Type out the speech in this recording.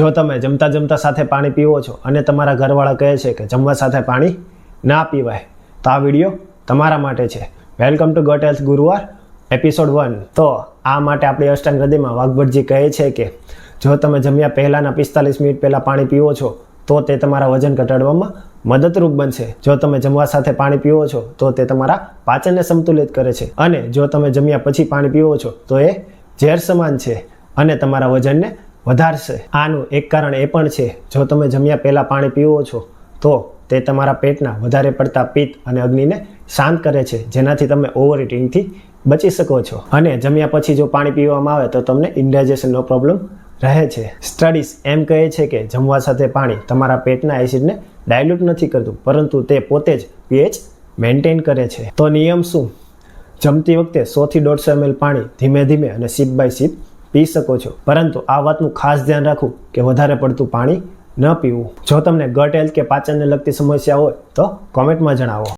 જો તમે જમતા જમતા સાથે પાણી પીવો છો અને તમારા ઘરવાળા કહે છે કે જમવા સાથે પાણી ના પીવાય, તો આ વિડીયો તમારા માટે છે. વેલકમ ટુ ગટ હેલ્થ ગુરુવાર એપિસોડ 1. તો આ માટે આપણી અષ્ટાંગ હૃદયમાં વાઘભટજી કહે છે કે જો તમે જમ્યા પહેલાંના 45 મિનિટ પહેલાં પાણી પીવો છો તો તે તમારા વજન ઘટાડવામાં મદદરૂપ બનશે. જો તમે જમવા સાથે પાણી પીવો છો તો તે તમારા પાચનને સંતુલિત કરે છે, અને જો તમે જમ્યા પછી પાણી પીવો છો તો એ ઝેર સમાન છે અને તમારા વજનને વધારશે. આનું એક કારણ એ પણ છે, જો તમે જમ્યા પહેલાં પાણી પીવો છો તો તે તમારા પેટના વધારે પડતા પિત્ત અને અગ્નિને શાંત કરે છે, જેનાથી તમે ઓવર ઇટિંગથી બચી શકો છો. અને જમ્યા પછી જો પાણી પીવામાં આવે તો તમને ઇન્ડાઇજેશનનો પ્રોબ્લેમ રહે છે. સ્ટડીઝ એમ કહે છે કે જમવા સાથે પાણી તમારા પેટના એસિડને ડાયલ્યુટ નથી કરતું, પરંતુ તે પોતે જ pH મેન્ટેન કરે છે. તો નિયમ શું? જમતી વખતે 100 થી 150 ml પાણી ધીમે ધીમે અને સિપ બાય સિપ પી શકો છો, પરંતુ આ વાતનું ખાસ ધ્યાન રાખવું કે વધારે પડતું પાણી ન પીવું. જો તમને ગટ હેલ્થ કે પાચનને લગતી સમસ્યા હોય તો કોમેન્ટમાં જણાવો.